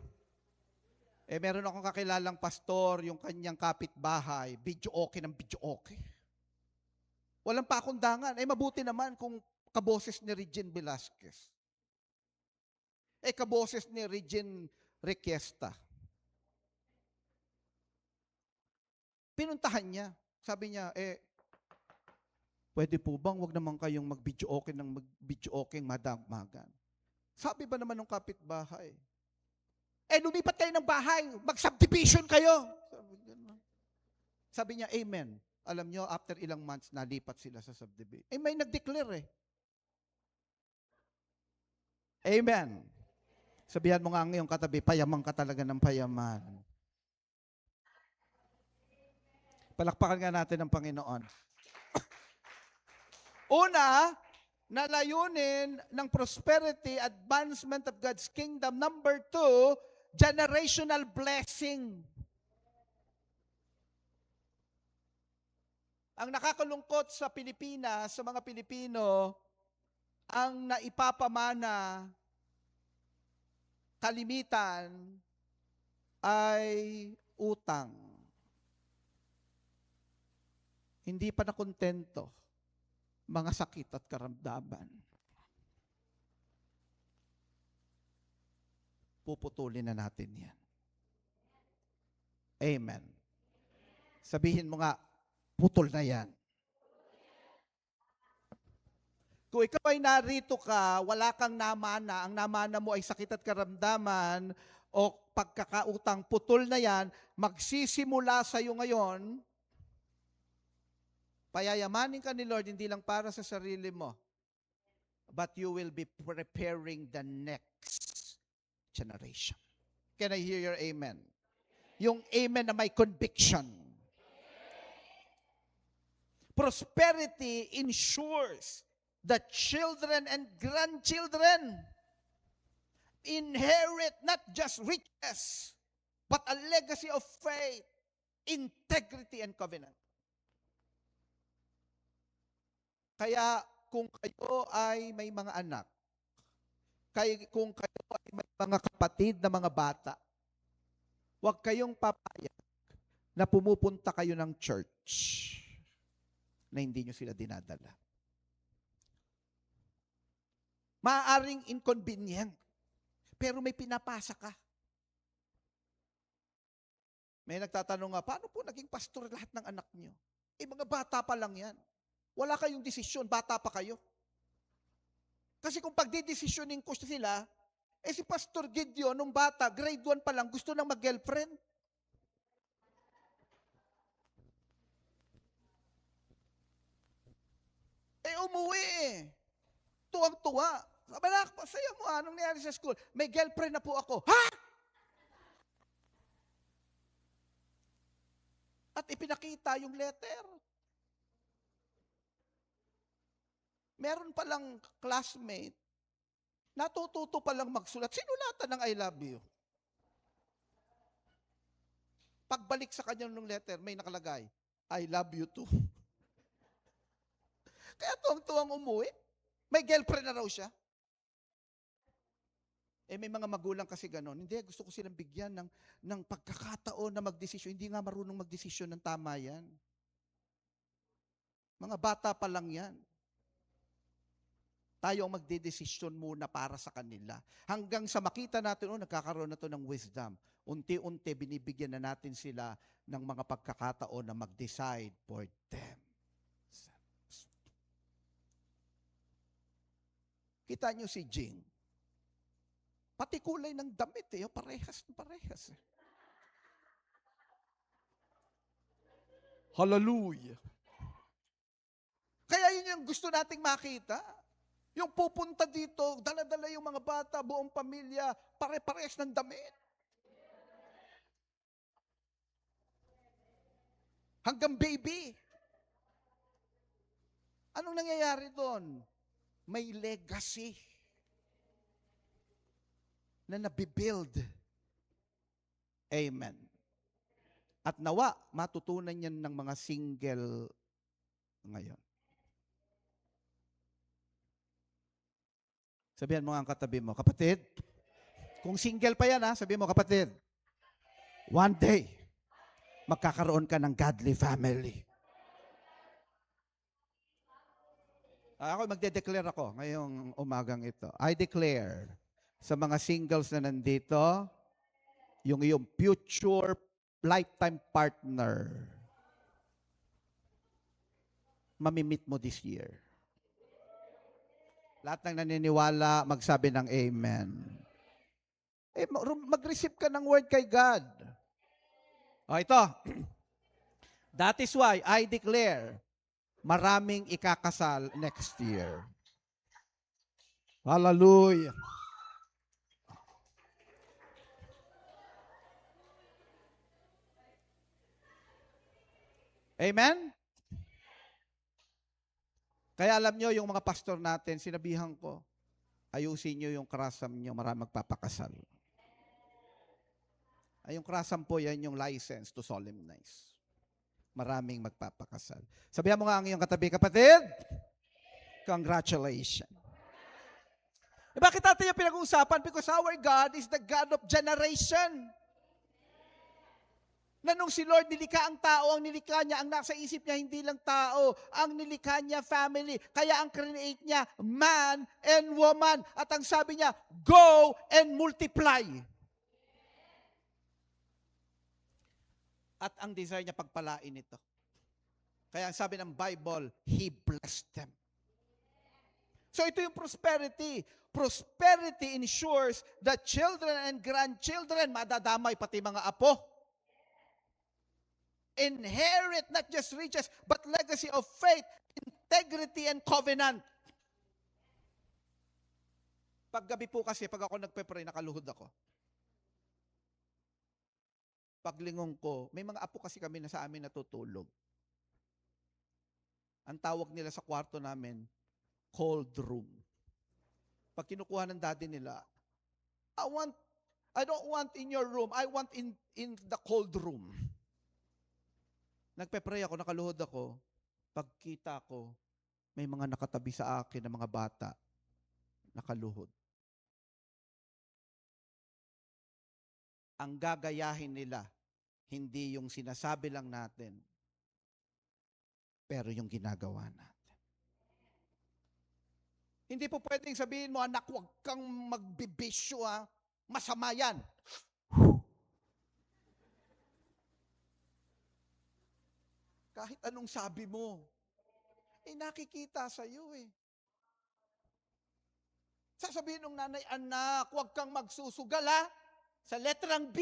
Meron akong kakilalang pastor, yung kanyang kapitbahay, video okay ng video okay. Walang pakundangan. Mabuti naman kung kaboses ni Regine Velasquez. Kaboses ni Regine Requiesta. Pinuntahan niya. Sabi niya, pwede po bang wag naman kayong mag-video okay ng mag-video okay madagmagan? Sabi ba naman ng kapitbahay? Lumipat kayo ng bahay, mag-subdivision kayo. Sabi niya, amen. Alam niyo, after ilang months, nalipat sila sa subdivision. May nag-declare Amen. Sabihan mo nga ang iyong katabi, payaman ka talaga ng payaman. Palakpakan nga natin ang Panginoon. Una, na layunin ng prosperity, advancement of God's kingdom. Number 2, generational blessing. Ang nakakalungkot sa Pilipinas, sa mga Pilipino, ang naipapamana, kalimitan, ay utang. Hindi pa nakontento, mga sakit at karamdaman. Puputulin na natin yan. Amen. Sabihin mo nga, putol na yan. Kung ikaw ay narito ka, wala kang namana, ang namana mo ay sakit at karamdaman o pagkakautang, putol na yan, magsisimula sa iyo ngayon, payayamanin ka ni Lord, hindi lang para sa sarili mo, but you will be preparing the next generation. Can I hear your amen? Yung amen na may conviction. Prosperity ensures that children and grandchildren inherit not just riches, but a legacy of faith, integrity, and covenant. Kaya kung kayo ay may mga anak, kung kayo ay may mga kapatid na mga bata, huwag kayong papayag na pumupunta kayo ng church na hindi nyo sila dinadala. Maaaring inconvenient, pero may pinapasa ka. May nagtatanong nga, paano po naging pastor lahat ng anak nyo? Mga bata pa lang yan. Wala kayong desisyon, bata pa kayo. Kasi kung pagdidesisyonin ko sila, si Pastor Gideon, nung bata, grade 1 pa lang, gusto nang mag-girlfriend. Umuwi Tuwang-tuwa. Sabi na, saya mo anong nangyari sa school? May girlfriend na po ako. Ha? At ipinakita yung letter. Meron palang classmate, natututo palang magsulat, sinulatan ng I love you. Pagbalik sa kanya ng letter, may nakalagay, I love you too. Kaya tuwang-tuwang umuwi. May girlfriend na raw siya. May mga magulang kasi ganon. Hindi, gusto ko silang bigyan ng pagkakataon na magdesisyon. Hindi nga marunong magdesisyon ng tama yan. Mga bata pa lang yan. Tayo ang magdedesisyon muna para sa kanila. Hanggang sa makita natin, nagkakaroon na to ng wisdom. Unti-unti, binibigyan na natin sila ng mga pagkakataon na mag-decide for them. Kita nyo si Jing. Pati kulay ng damit, parehas. Hallelujah. Kaya yun yung gusto nating makita. Yung pupunta dito, dala-dala yung mga bata, buong pamilya, pare-pares ng damit. Hanggang baby. Anong nangyayari doon? May legacy na nabibuild. Amen. At nawa, matutunan yan ng mga single ngayon. Sabihan mo nga ang katabi mo, kapatid, kung single pa yan sabihin mo, kapatid, one day, magkakaroon ka ng godly family. Ako magde-declare ako ngayong umagang ito. I declare sa mga singles na nandito, yung iyong future lifetime partner, mamimit mo this year. Lahat ng naniniwala, magsabi ng amen. Mag-receive ka ng word kay God. Ito. That is why I declare, maraming ikakasal next year. Hallelujah. Amen? Kaya alam nyo, yung mga pastor natin, sinabihan ko, ayusin nyo yung karasam nyo, marami magpapakasal. Yung karasam po, yan yung license to solemnize. Maraming magpapakasal. Sabihan mo nga ang iyong katabi, kapatid, congratulations. Bakit natin yung pinag-uusapan? Because our God is the God of generation. Na nung si Lord nilikha ang tao, ang nilikha niya, ang nasa isip niya, hindi lang tao, ang nilikha niya family. Kaya ang create niya, man and woman. At ang sabi niya, go and multiply. At ang desire niya, pagpalain ito. Kaya ang sabi ng Bible, He blessed them. So ito yung prosperity. Prosperity ensures that children and grandchildren, madadamay pati mga apo, inherit not just riches, but legacy of faith, integrity, and covenant. Paggabi po kasi, pag ako nagpe-pray, nakaluhod ako. Paglingon ko, may mga apo kasi kami na sa amin natutulog. Ang tawag nila sa kwarto namin, cold room. Pag kinukuha ng daddy nila, I don't want in your room, I want in the cold room. Nagpe-pray ako, nakaluhod ako, pagkita ko, may mga nakatabi sa akin na mga bata, nakaluhod. Ang gagayahin nila, Hindi yung sinasabi lang natin, pero yung ginagawa natin. Hindi po pwedeng sabihin mo, anak, huwag kang magbibisyo, ha? Masama yan. Kahit anong sabi mo, nakikita sa iyo eh. Sasabihin ng nanay, anak, huwag kang magsusugal, ha? Sa letrang B.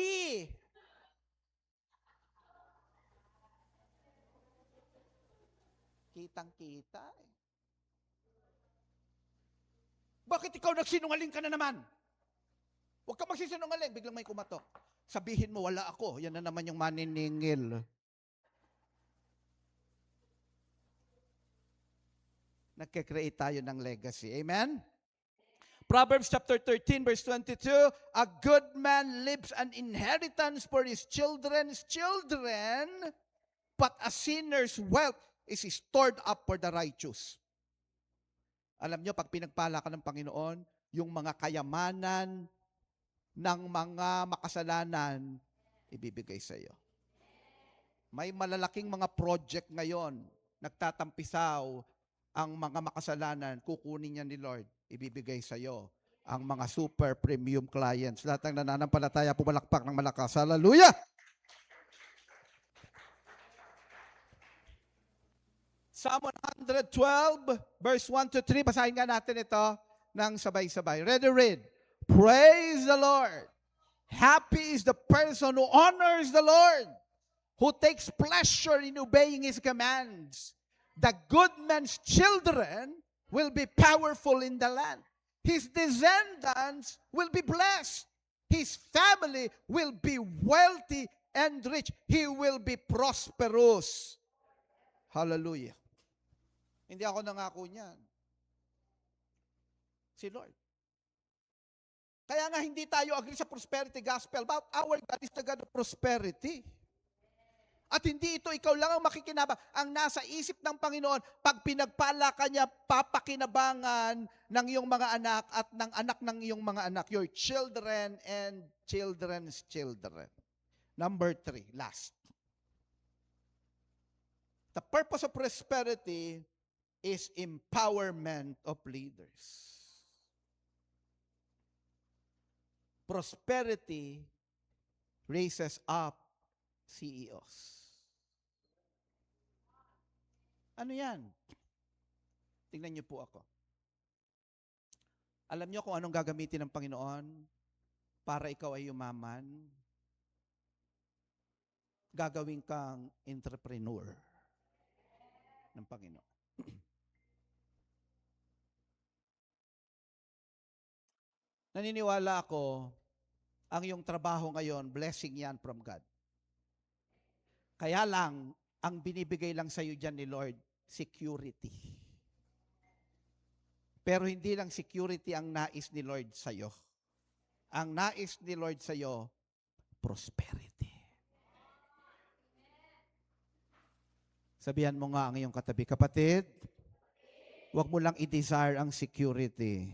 Kitang-kita eh. Bakit ikaw nagsinungaling ka na naman? Huwag kang magsisinungaling, biglang may kumatok. Sabihin mo, wala ako. Yan na naman yung maniningil. Nagkakreate tayo ng legacy. Amen? Proverbs chapter 13, verse 22, a good man leaves an inheritance for his children's children, but a sinner's wealth is stored up for the righteous. Alam nyo, pag pinagpala ka ng Panginoon, yung mga kayamanan ng mga makasalanan, ibibigay sa iyo. May malalaking mga project ngayon, nagtatampisaw ang mga makasalanan, kukunin niya ni Lord, ibibigay sa iyo ang mga super premium clients. Lahat ng nananampalataya, pumalakpak ng malakas. Hallelujah! Psalm 112, verse 1 to 3. Basahin nga natin ito ng sabay-sabay. Ready, read. Praise the Lord. Happy is the person who honors the Lord, who takes pleasure in obeying His commands. The good man's children will be powerful in the land. His descendants will be blessed. His family will be wealthy and rich. He will be prosperous. Hallelujah. Hindi ako nangako niyan. Si Lord. Kaya nga hindi tayo agree sa prosperity gospel. But our God is the God of prosperity. At hindi ito ikaw lang ang makikinabang. Ang nasa isip ng Panginoon, pag pinagpala ka niya, papakinabangan ng iyong mga anak at ng anak ng iyong mga anak. Your children and children's children. Number 3, last. The purpose of prosperity is empowerment of leaders. Prosperity raises up CEOs. Ano yan? Tingnan niyo po ako. Alam niyo kung anong gagamitin ng Panginoon para ikaw ay yumaman? Gagawin kang entrepreneur ng Panginoon. Naniniwala ako, ang iyong trabaho ngayon, blessing yan from God. Kaya lang, ang binibigay lang sa iyo dyan ni Lord, security. Pero hindi lang security ang nais ni Lord sa iyo. Ang nais ni Lord sa iyo, prosperity. Sabihan mo nga ang iyong katabi, kapatid, huwag mo lang i-desire ang security.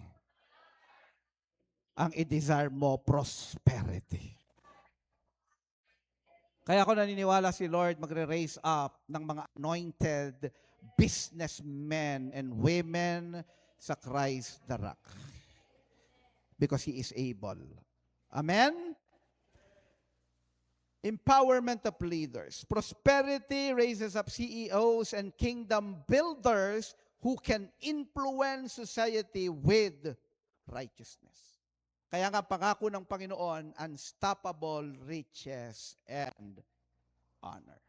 Ang i-desire mo, prosperity. Kaya ako naniniwala si Lord magre-raise up ng mga anointed businessmen and women sa Christ the Rock. Because He is able. Amen? Empowerment of leaders. Prosperity raises up CEOs and kingdom builders who can influence society with righteousness. Kaya nga pangako ng Panginoon, unstoppable riches and honor.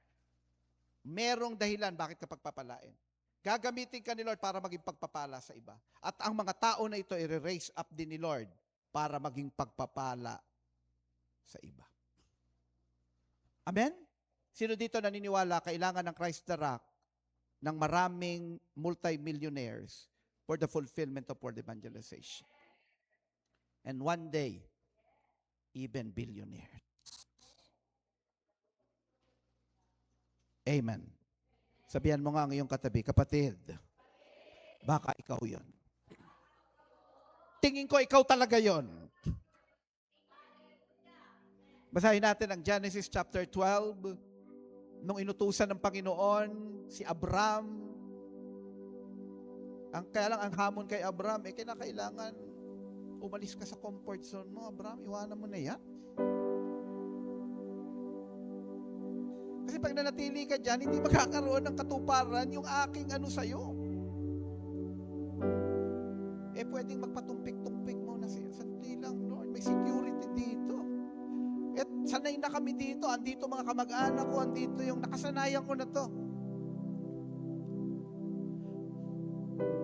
Merong dahilan bakit ka pagpapalain. Gagamitin ka ni Lord para maging pagpapala sa iba. At ang mga tao na ito i-raise up din ni Lord para maging pagpapala sa iba. Amen? Sino dito naniniwala kailangan ng Christ the Rock ng maraming multi-millionaires for the fulfillment of world evangelization? And one day, even billionaires. Amen. Sabihan mo nga ang iyong katabi, kapatid, baka ikaw yon. Tingin ko ikaw talaga yon. Basahin natin ang Genesis chapter 12. Nung inutusan ng Panginoon si Abram, kaya lang ang hamon kay Abram, kinakailangan umalis ka sa comfort zone mo. Abram, iwanan mo na yan. Kasi pag nanatili ka dyan, hindi magkakaroon ng katuparan yung aking sa'yo. Pwedeng magpatumpik-tumpik mo na siya. Sandali lang, Lord, may security dito. At sanay na kami dito. Andito mga kamag-anak ko, andito yung nakasanayan ko na to.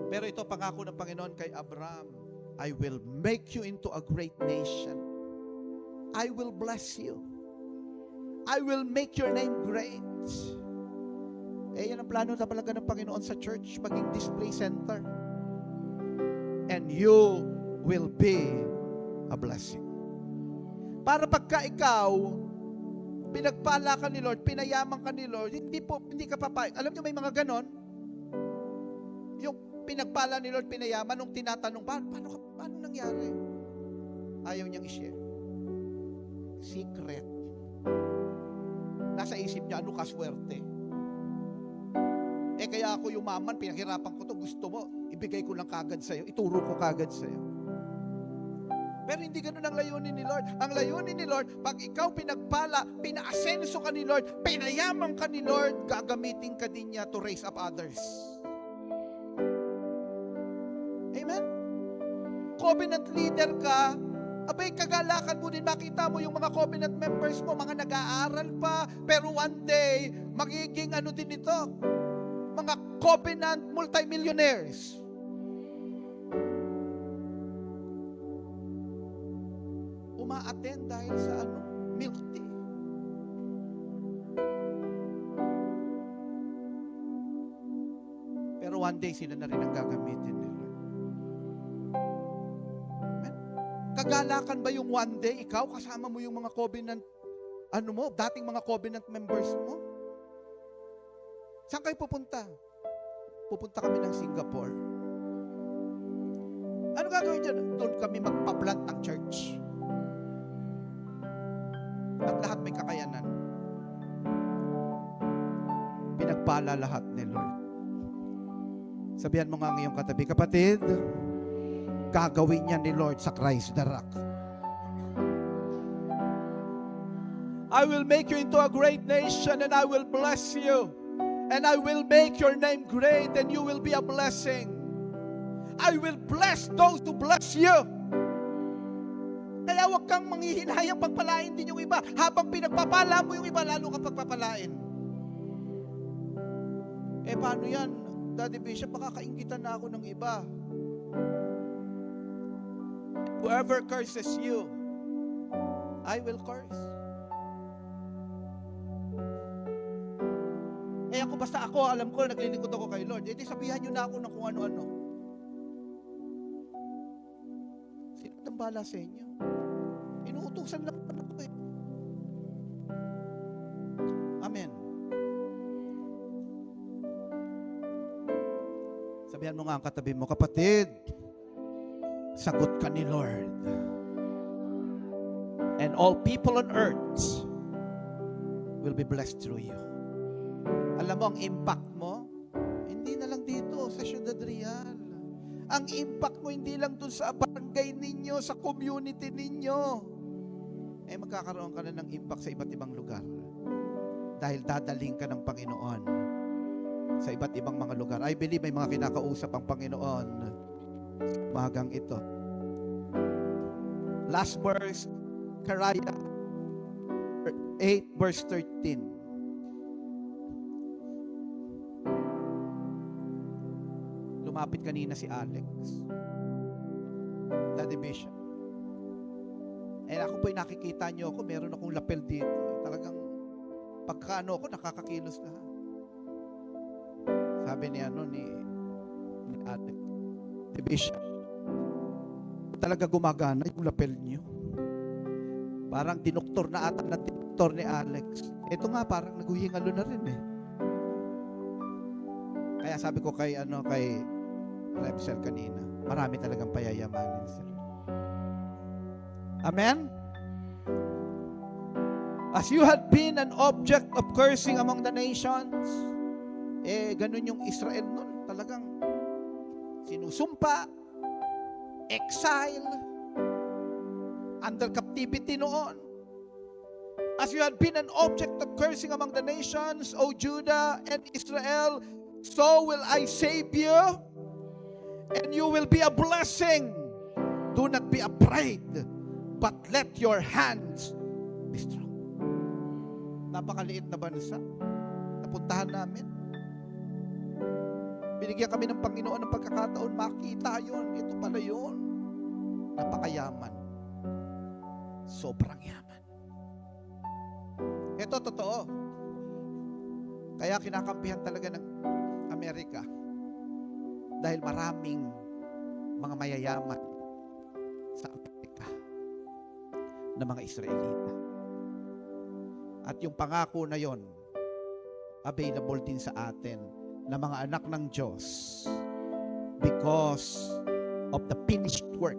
Pero ito pangako ng Panginoon kay Abraham, I will make you into a great nation. I will bless you. I will make your name great. Yan ang plano na talaga ng Panginoon sa church, maging display center. And you will be a blessing. Para pagka ikaw, pinagpala ka ni Lord, pinayaman ka ni Lord, hindi ka papayag. Alam niyo may mga ganon? Yung pinagpala ni Lord, pinayaman, nung tinatanong, paano nangyari? Ayaw niyang i-share. Secret. Nasa isip niya, ano kaswerte? Kaya ako yumaman, pinaghirapan ko to, gusto mo, ibigay ko lang kagad sa'yo, ituro ko kagad sa'yo. Pero hindi ganun ang layunin ni Lord. Ang layunin ni Lord, pag ikaw pinagpala, pinaasenso ka ni Lord, pinayaman ka ni Lord, gagamitin ka din niya to raise up others. Amen? Covenant leader ka, abay, kagalakan mo din, makita mo yung mga covenant members mo, mga nag-aaral pa, pero one day, magiging din ito, mga covenant multimillionaires. Uma-attend dahil sa milk tea. Pero one day, sila na rin ang gagamitin nila. Kagalakan ba yung one day, ikaw, kasama mo yung mga covenant, dating mga covenant members mo? Saan kayo pupunta? Pupunta kami ng Singapore. Ano gagawin dyan? Doon kami magpa-plant ng church. At lahat may kakayanan. Pinagpala lahat ni Lord. Sabihan mo nga ngayong katabi, kapatid, gagawin niya ni Lord sa Christ the Rock. I will make you into a great nation and I will bless you. And I will make your name great and you will be a blessing. I will bless those who bless you. Kaya huwag kang manghihinayang pagpalain din yung iba. Habang pinagpapala mo yung iba, lalo kang pagpapalain. Paano yan? Daddy Bishop, makakainggitan na ako ng iba. Whoever curses you, I will curse. Ako, alam ko, naglilingkod ako kay Lord. Di sabihan nyo na ako ng kung ano-ano. Sino ang bala sa inyo? Inuutusan lang ako eh. Amen. Sabihan mo nga ang katabi mo, kapatid, sagot ka ni Lord. And all people on earth will be blessed through you. Alam mo, ang impact mo, hindi na lang dito sa Ciudad Real. Ang impact mo, hindi lang dun sa barangay ninyo, sa community ninyo. Magkakaroon ka na ng impact sa iba't ibang lugar. Dahil dadaling ka ng Panginoon sa iba't ibang mga lugar. I believe may mga kinakausap ang Panginoon magang ito. Last verse, Karaya 8 verse 13. Lumapit kanina si Alex, Daddy Bishop. Ako po'y nakikita niyo ako, meron akong lapel dito. Talagang pagkaano ako, nakakakilos na. Sabi ni Alex, Daddy Bishop, talaga gumagana yung lapel niyo. Parang dinoktor na ata na dinoktor ni Alex. Ito nga, parang naguhingalo na rin eh. Kaya sabi ko kay Repsel kanina, marami talagang payayamanin sila. Amen? As you had been an object of cursing among the nations, ganun yung Israel nun. Talagang sinusumpa, exile, under captivity noon. As you had been an object of cursing among the nations, O Judah and Israel, so will I save you, and you will be a blessing. Do not be afraid, but let your hands be strong. Napakaliit na bansa. Napuntahan namin. Binigyan kami ng Panginoon ng pagkakataon, makita yun. Ito pala yun. Napakayaman. Sobrang yaman. Ito totoo. Kaya kinakampihan talaga ng Amerika. Dahil maraming mga mayayaman sa Amerika na mga Israelita. At yung pangako na yon, available din sa atin na mga anak ng Diyos because of the finished work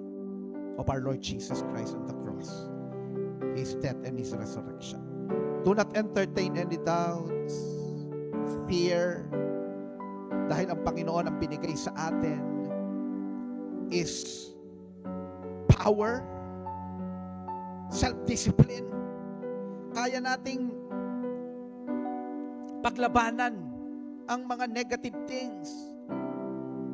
of our Lord Jesus Christ on the cross, His death and His resurrection. Do not entertain any doubts, fear, dahil ang Panginoon ang binigay sa atin is power, self-discipline. Kaya nating paglabanan ang mga negative things.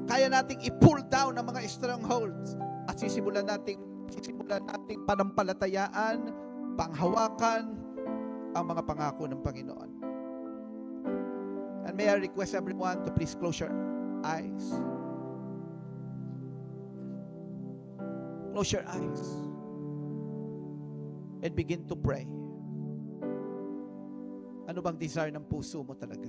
Kaya nating i-pull down ang mga strongholds at sisimulan nating panampalatayaan, panghawakan ang mga pangako ng Panginoon. And may I request everyone to please close your eyes. Close your eyes and begin to pray. Ano bang desire ng puso mo talaga?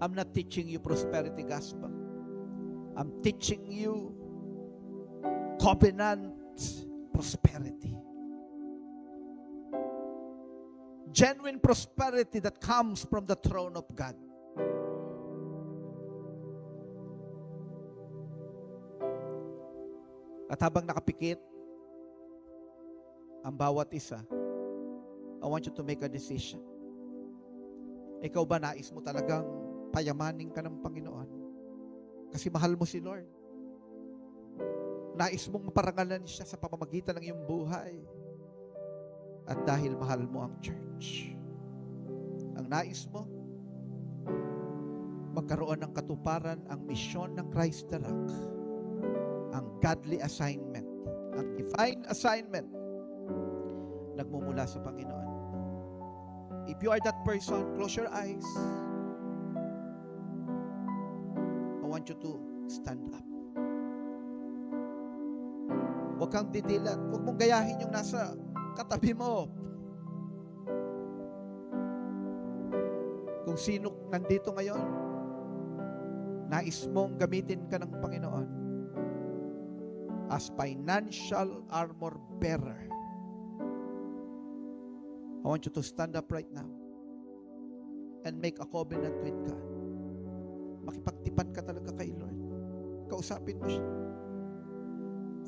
I'm not teaching you prosperity gospel. I'm teaching you covenant prosperity. Genuine prosperity that comes from the throne of God. At habang nakapikit ang bawat isa, I want you to make a decision. Ikaw ba nais mo talagang payamanin ka ng Panginoon? Kasi mahal mo si Lord. Nais mong maparangalan siya sa pamamagitan ng iyong buhay. At dahil mahal mo ang church, ang nais mo, magkaroon ng katuparan ang misyon ng Christ the Rock, ang godly assignment, ang divine assignment, nagmumula sa Panginoon. If you are that person, close your eyes. I want you to stand up. Huwag kang didilat. Huwag mong gayahin yung nasa katabi mo. Kung sino nandito ngayon, nais mong gamitin ka ng Panginoon as financial armor bearer. I want you to stand up right now and make a covenant with God. Makipagtipan ka talaga kay Lord. Kausapin mo siya.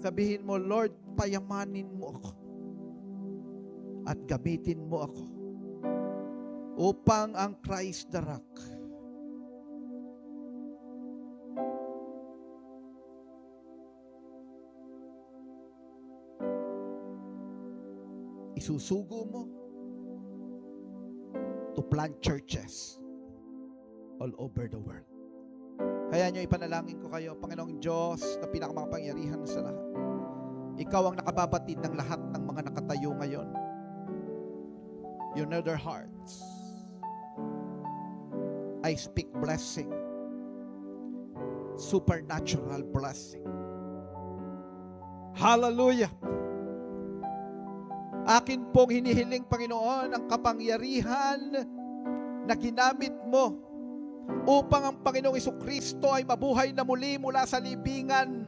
Sabihin mo, Lord, payamanin mo ako at gamitin mo ako upang ang Christ the Rock isusugo mo to plant churches all over the world. Kaya nyo ipanalangin ko kayo, Panginoong Diyos na pinakamakapangyarihan sa lahat. Ikaw ang nakababatid ng lahat ng mga nakatayo ngayon. You know their hearts. I speak blessing. Supernatural blessing. Hallelujah. Akin pong hinihiling, Panginoon, ang kapangyarihan na ginamit mo upang ang Panginoong Jesucristo ay mabuhay na muli mula sa libingan.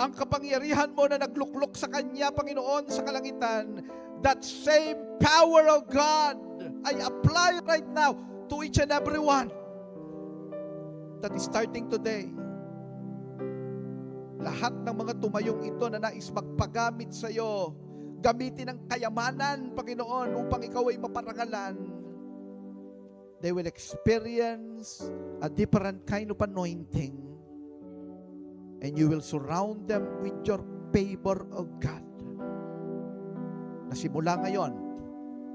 Ang kapangyarihan mo na nagluklok sa Kanya, Panginoon, sa kalangitan, that same power of God, I apply right now to each and every one that is starting today Lahat ng mga tumayong ito na nais magpagamit sa iyo, gamitin ang kayamanan, Panginoon, upang ikaw ay maparangalan. They will experience a different kind of anointing, and you will surround them with your favor, O God. Na simula ngayon,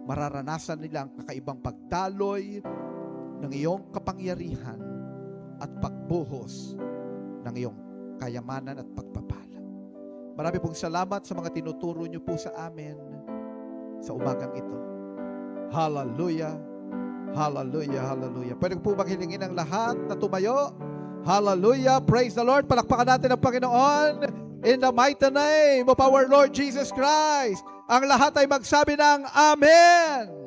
mararanasan nila ang kakaibang pagdaloy ng iyong kapangyarihan at pagbuhos ng iyong kayamanan at pagpapala. Marami pong salamat sa mga tinuturo niyo po sa amin sa umagang ito. Hallelujah, hallelujah, hallelujah. Pwede po bang hilingin ang lahat na tumayo? Hallelujah, praise the Lord. Palakpakan natin ang Panginoon in the mighty name of our Lord Jesus Christ. Ang lahat ay magsabi ng Amen.